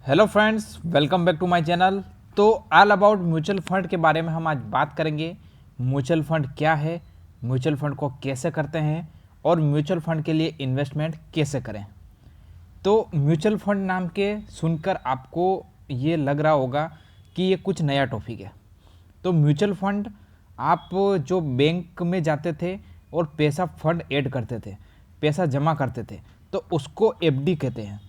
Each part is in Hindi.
Hello friends, welcome back to my channel. तो ऑल अबाउट म्यूचुअल फंड के बारे में हम आज बात करेंगे। म्यूचुअल फंड क्या है, म्यूचुअल फंड को कैसे करते हैं और म्यूचुअल फंड के लिए इन्वेस्टमेंट कैसे करें। तो म्यूचुअल फंड नाम के सुनकर आपको ये लग रहा होगा कि ये कुछ नया टॉपिक है। तो म्यूचुअल फंड आप जो बैंक में जाते थे और पैसा फंड ऐड करते थे, पैसा जमा करते थे, तो उसको एफडी कहते हैं।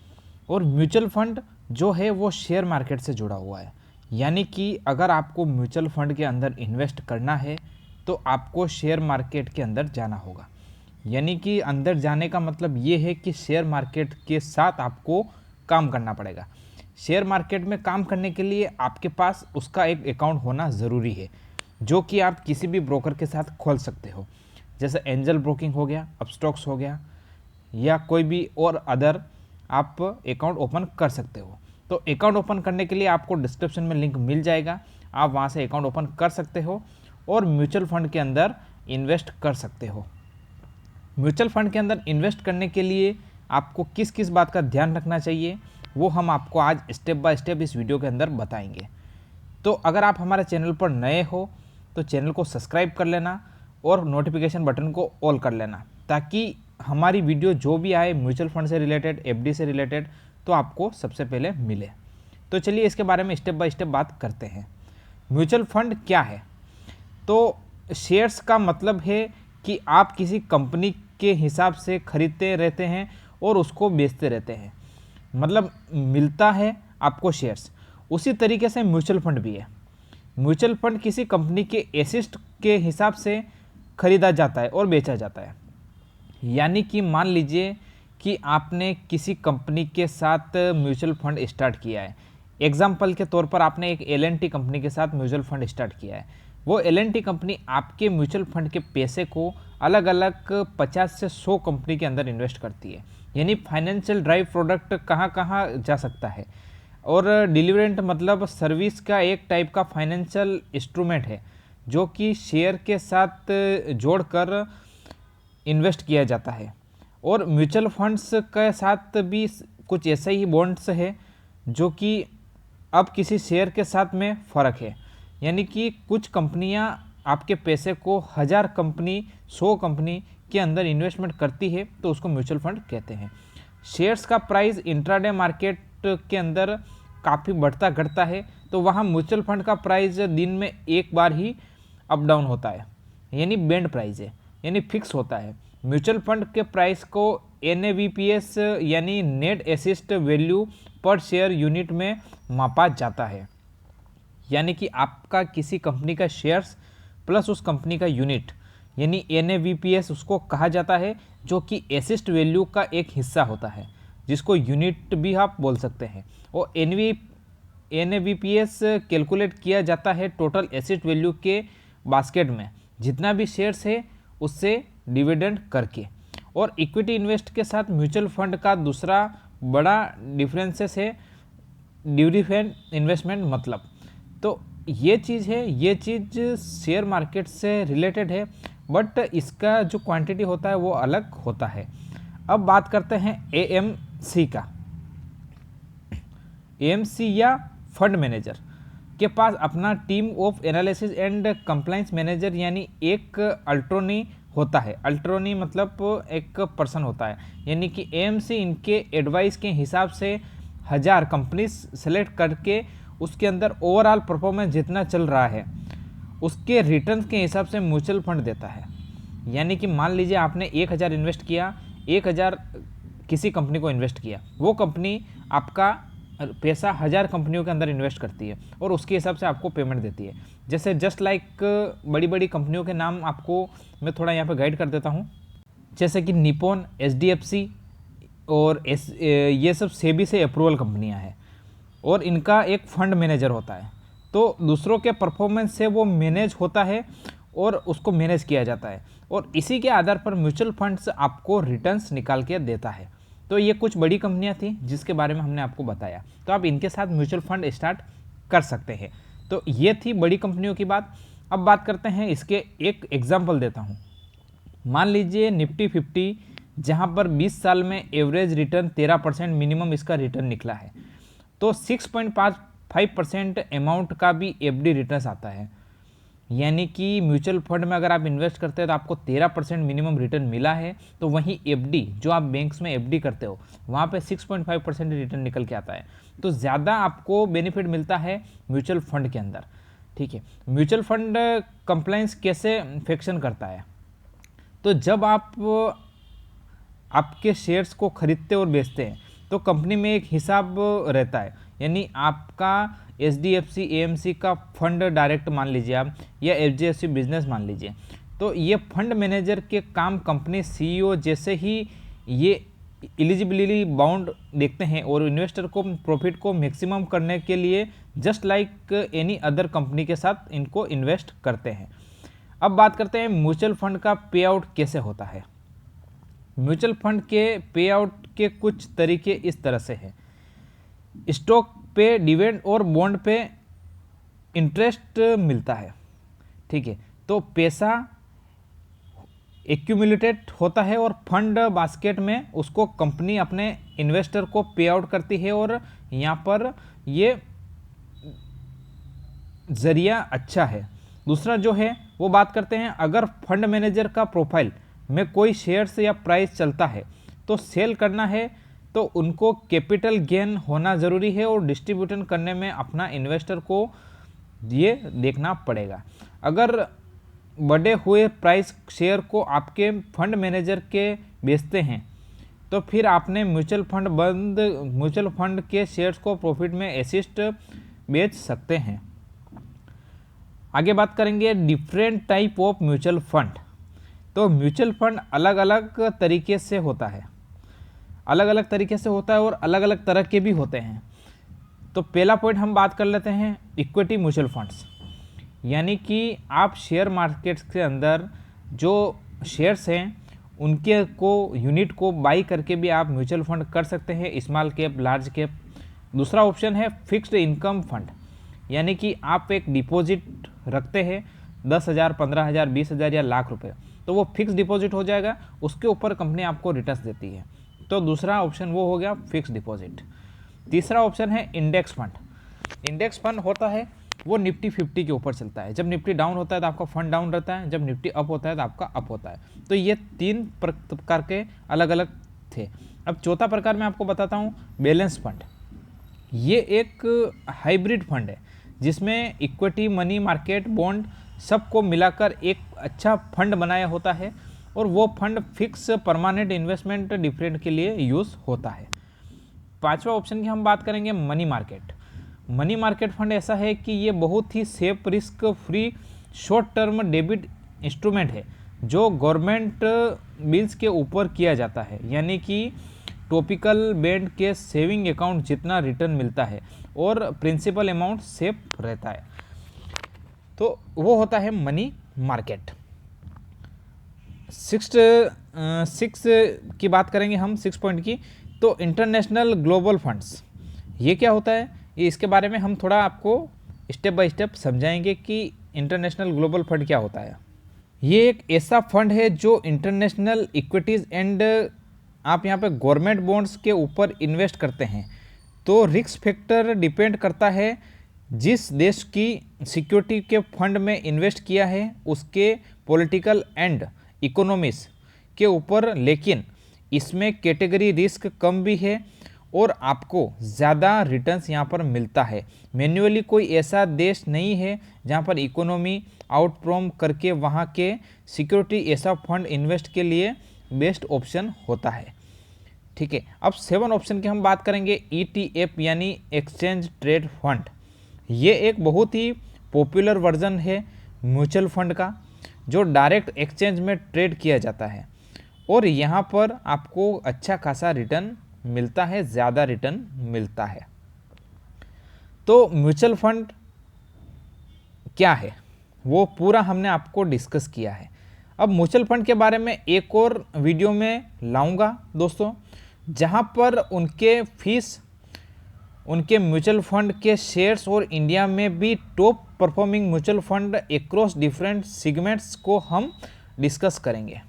और म्यूचुअल फंड जो है वो शेयर मार्केट से जुड़ा हुआ है। यानी कि अगर आपको म्यूचुअल फंड के अंदर इन्वेस्ट करना है तो आपको शेयर मार्केट के अंदर जाना होगा। यानी कि अंदर जाने का मतलब ये है कि शेयर मार्केट के साथ आपको काम करना पड़ेगा। शेयर मार्केट में काम करने के लिए आपके पास उसका एक अकाउंट होना ज़रूरी है, जो कि आप किसी भी ब्रोकर के साथ खोल सकते हो। जैसे एंजल ब्रोकिंग हो गया, अपस्टॉक्स हो गया, या कोई भी और अदर आप अकाउंट ओपन कर सकते हो। तो अकाउंट ओपन करने के लिए आपको डिस्क्रिप्शन में लिंक मिल जाएगा, आप वहाँ से अकाउंट ओपन कर सकते हो और म्यूचुअल फंड के अंदर इन्वेस्ट कर सकते हो। म्यूचुअल फंड के अंदर इन्वेस्ट करने के लिए आपको किस किस बात का ध्यान रखना चाहिए वो हम आपको आज स्टेप बाय स्टेप इस वीडियो के अंदर बताएंगे। तो अगर आप हमारे चैनल पर नए हो तो चैनल को सब्सक्राइब कर लेना और नोटिफिकेशन बटन को ऑल कर लेना, ताकि हमारी वीडियो जो भी आए म्यूचुअल फंड से रिलेटेड, एफडी से रिलेटेड, तो आपको सबसे पहले मिले। तो चलिए इसके बारे में स्टेप बाय स्टेप बात करते हैं। म्यूचुअल फंड क्या है? तो शेयर्स का मतलब है कि आप किसी कंपनी के हिसाब से खरीदते रहते हैं और उसको बेचते रहते हैं, मतलब मिलता है आपको शेयर्स। उसी तरीके से म्यूचुअल फंड भी है। म्यूचुअल फंड किसी कंपनी के एसेट के हिसाब से खरीदा जाता है और बेचा जाता है। यानी कि मान लीजिए कि आपने किसी कंपनी के साथ म्यूचुअल फंड स्टार्ट किया है। एग्जाम्पल के तौर पर आपने एक एल&टी कंपनी के साथ म्यूचुअल फंड स्टार्ट किया है। वो एल&टी कंपनी आपके म्यूचुअल फंड के पैसे को अलग अलग 50 से 100 कंपनी के अंदर इन्वेस्ट करती है। यानी फाइनेंशियल ड्राइव प्रोडक्ट कहाँ कहाँ जा सकता है। और डिलीवरेंट मतलब सर्विस का एक टाइप का फाइनेंशियल इंस्ट्रूमेंट है, जो कि शेयर के साथ जोड़कर इन्वेस्ट किया जाता है। और म्यूचुअल फंड्स के साथ भी कुछ ऐसे ही बॉन्ड्स है, जो कि अब किसी शेयर के साथ में फ़र्क है। यानी कि कुछ कंपनियां आपके पैसे को 1000 कंपनी, 100 कंपनी के अंदर इन्वेस्टमेंट करती है, तो उसको म्यूचुअल फंड कहते हैं। शेयर्स का प्राइस इंट्राडे मार्केट के अंदर काफ़ी बढ़ता घटता है, तो वहाँ म्यूचुअल फंड का प्राइस दिन में एक बार ही अप डाउन होता है, यानी बैंड प्राइस है, यानी फिक्स होता है। म्यूचुअल फंड के प्राइस को NAVPS यानी नेट एसेट वैल्यू पर शेयर यूनिट में मापा जाता है। यानी कि आपका किसी कंपनी का शेयर्स प्लस उस कंपनी का यूनिट, यानी NAVPS उसको कहा जाता है, जो कि एसेट वैल्यू का एक हिस्सा होता है, जिसको यूनिट भी आप बोल सकते हैं। और NAVPS कैलकुलेट किया जाता है टोटल एसेट वैल्यू के बास्केट में जितना भी शेयर्स है उससे डिविडेंड करके। और इक्विटी इन्वेस्ट के साथ म्यूचुअल फंड का दूसरा बड़ा डिफरेंसेस है डिविडेंड इन्वेस्टमेंट मतलब। तो ये चीज़ है, ये चीज़ शेयर मार्केट से रिलेटेड है, बट इसका जो क्वांटिटी होता है वो अलग होता है। अब बात करते हैं AMC का। AMC या फंड मैनेजर के पास अपना team of analysis and compliance manager यानी एक अल्ट्रोनी होता है। अल्ट्रोनी मतलब एक पर्सन होता है। यानी कि AMC इनके एडवाइस के हिसाब से 1000 कंपनीज सेलेक्ट करके उसके अंदर ओवरऑल परफॉर्मेंस जितना चल रहा है उसके रिटर्न के हिसाब से म्यूचुअल फंड देता है। यानी कि मान लीजिए आपने 1000 इन्वेस्ट किया, 1000 किसी कंपनी को इन्वेस्ट किया, वो कंपनी आपका पैसा 1000 कंपनियों के अंदर इन्वेस्ट करती है और उसके हिसाब से आपको पेमेंट देती है। जैसे जस्ट लाइक बड़ी बड़ी कंपनियों के नाम आपको मैं थोड़ा यहाँ पे गाइड कर देता हूँ। जैसे कि निपॉन, HDFC और ये सब सेबी से अप्रूवल कंपनियाँ हैं और इनका एक फंड मैनेजर होता है। तो दूसरों के परफॉर्मेंस से वो मैनेज होता है और उसको मैनेज किया जाता है, और इसी के आधार पर म्यूचुअल फंड्स आपको रिटर्न्स निकाल के देता है। तो ये कुछ बड़ी कंपनियां थी जिसके बारे में हमने आपको बताया, तो आप इनके साथ म्यूचुअल फंड स्टार्ट कर सकते हैं। तो ये थी बड़ी कंपनियों की बात। अब बात करते हैं, इसके एक एग्जाम्पल देता हूँ। मान लीजिए निफ्टी 50, जहाँ पर 20 साल में एवरेज रिटर्न 13% मिनिमम इसका रिटर्न निकला है। तो 6.5% अमाउंट का भी एफडी रिटर्न्स आता है। यानी कि म्यूचुअल फंड में अगर आप इन्वेस्ट करते हैं तो आपको 13% मिनिमम रिटर्न मिला है, तो वहीं एफडी जो आप बैंक्स में एफडी करते हो वहाँ पे 6.5% रिटर्न निकल के आता है। तो ज़्यादा आपको बेनिफिट मिलता है म्यूचुअल फंड के अंदर। ठीक है, म्यूचुअल फंड कंप्लायंस कैसे फंक्शन करता है? तो जब आप आपके शेयर्स को खरीदते और बेचते हैं तो कंपनी में एक हिसाब रहता है। यानी आपका HDFC AMC का फंड डायरेक्ट मान लीजिए आप, या HDFC बिजनेस मान लीजिए, तो ये फंड मैनेजर के काम कंपनी CEO जैसे ही ये एलिजिबिलिटी बाउंड देखते हैं और इन्वेस्टर को प्रॉफिट को मैक्सिमम करने के लिए just like any other company के साथ इनको इन्वेस्ट करते हैं। अब बात करते हैं म्यूचुअल फंड का पे आउट कैसे होता है। म्यूचुअल फंड के पे आउट के कुछ तरीके इस तरह से हैं। स्टॉक पे डिविडेंड और बॉन्ड पे इंटरेस्ट मिलता है। ठीक है, तो पैसा एक्यूमुलेटेड होता है और फंड बास्केट में उसको कंपनी अपने इन्वेस्टर को पे आउट करती है और यहाँ पर ये जरिया अच्छा है। दूसरा जो है वो बात करते हैं, अगर फंड मैनेजर का प्रोफाइल में कोई शेयर्स या प्राइस चलता है तो सेल करना है तो उनको कैपिटल गेन होना ज़रूरी है और डिस्ट्रीब्यूशन करने में अपना इन्वेस्टर को ये देखना पड़ेगा। अगर बढ़े हुए प्राइस शेयर को आपके फंड मैनेजर के बेचते हैं तो फिर आपने म्यूचुअल फंड के शेयर्स को प्रॉफिट में असिस्ट बेच सकते हैं। आगे बात करेंगे different type of mutual fund. तो म्यूचुअल फंड अलग अलग तरीके से होता है, और अलग अलग तरह के भी होते हैं। तो पहला पॉइंट हम बात कर लेते हैं इक्विटी म्यूचुअल फंड्स। यानी कि आप शेयर मार्केट्स के अंदर जो शेयर्स हैं उनके को यूनिट को बाई करके भी आप म्यूचुअल फंड कर सकते हैं, स्मॉल कैप लार्ज कैप। दूसरा ऑप्शन है फिक्स्ड इनकम फंड। यानी कि आप एक डिपॉजिट रखते हैं 10,000, 15,000, 20,000 या लाख रुपए, तो वो फिक्स डिपॉजिट हो जाएगा, उसके ऊपर कंपनी आपको रिटर्न्स देती है। तो दूसरा ऑप्शन वो हो गया फिक्स डिपॉजिट। तीसरा ऑप्शन है इंडेक्स फंड। इंडेक्स फंड होता है वो निफ्टी 50 के ऊपर चलता है। जब निफ्टी डाउन होता है तो आपका फंड डाउन रहता है, जब निफ्टी अप होता है तो आपका अप होता है। तो ये 3 प्रकार के अलग अलग थे। अब चौथा प्रकार मैं आपको बताता हूँ बैलेंस फंड। ये एक हाइब्रिड फंड है जिसमें इक्विटी, मनी मार्केट, बॉन्ड सबको मिलाकर एक अच्छा फंड बनाया होता है और वो fund fix permanent investment different के लिए यूज़ होता है। पांचवा ऑप्शन की हम बात करेंगे money market. Money market fund ऐसा है कि ये बहुत ही safe, risk free, short term debit instrument है जो गवर्नमेंट बिल्स के ऊपर किया जाता है। यानी कि टॉपिकल बैंड के सेविंग अकाउंट जितना रिटर्न मिलता है और प्रिंसिपल अमाउंट सेफ रहता है, तो वो होता है मनी मार्केट। सिक्स की बात करेंगे हम, 6 पॉइंट की। तो इंटरनेशनल ग्लोबल फंड्स ये क्या होता है, ये इसके बारे में हम थोड़ा आपको स्टेप बाय स्टेप समझाएंगे कि इंटरनेशनल ग्लोबल फंड क्या होता है। ये एक ऐसा फंड है जो इंटरनेशनल इक्विटीज़ एंड आप यहाँ पे गवर्नमेंट बॉन्ड्स के ऊपर इन्वेस्ट करते हैं। तो रिस्क फैक्टर डिपेंड करता है जिस देश की सिक्योरिटी के फंड में इन्वेस्ट किया है उसके पॉलिटिकल एंड इकोनॉमिक्स के ऊपर, लेकिन इसमें कैटेगरी रिस्क कम भी है और आपको ज़्यादा रिटर्न्स यहाँ पर मिलता है। मैन्युअली कोई ऐसा देश नहीं है जहाँ पर इकोनॉमी आउटपर्फॉर्म करके वहाँ के सिक्योरिटी ऐसा फंड इन्वेस्ट के लिए बेस्ट ऑप्शन होता है। ठीक है, अब 7 ऑप्शन की हम बात करेंगे ETF यानी एक्सचेंज ट्रेड फंड। ये एक बहुत ही पॉपुलर वर्जन है म्यूचुअल फंड का जो डायरेक्ट एक्सचेंज में ट्रेड किया जाता है और यहाँ पर आपको अच्छा खासा रिटर्न मिलता है, ज़्यादा रिटर्न मिलता है। तो म्यूचुअल फंड क्या है वो पूरा हमने आपको डिस्कस किया है। अब म्यूचुअल फंड के बारे में एक और वीडियो में लाऊंगा दोस्तों, जहाँ पर उनके फीस, उनके म्यूचुअल फंड के शेयर्स और इंडिया में भी top performing mutual fund across different segments को हम डिस्कस करेंगे।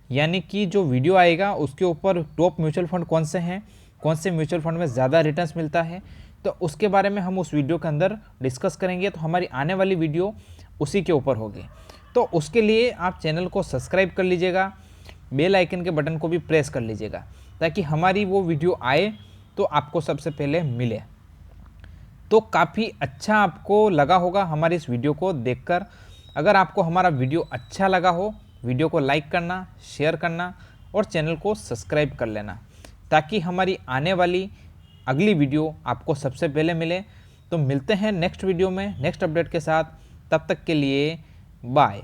यानी कि जो वीडियो आएगा उसके ऊपर टॉप म्यूचुअल फंड कौन से हैं, कौन से म्यूचुअल फंड में ज़्यादा रिटर्न्स मिलता है, तो उसके बारे में हम उस वीडियो के अंदर डिस्कस करेंगे। तो हमारी आने वाली वीडियो उसी के ऊपर होगी। तो उसके लिए आप चैनल को सब्सक्राइब कर लीजिएगा, बेल आइकन के बटन को भी प्रेस कर लीजिएगा, ताकि हमारी वो वीडियो आए तो आपको सबसे पहले मिले। तो काफ़ी अच्छा आपको लगा होगा हमारी इस वीडियो को देखकर। अगर आपको हमारा वीडियो अच्छा लगा हो, वीडियो को लाइक करना, शेयर करना और चैनल को सब्सक्राइब कर लेना, ताकि हमारी आने वाली अगली वीडियो आपको सबसे पहले मिले। तो मिलते हैं नेक्स्ट वीडियो में नेक्स्ट अपडेट के साथ। तब तक के लिए बाय।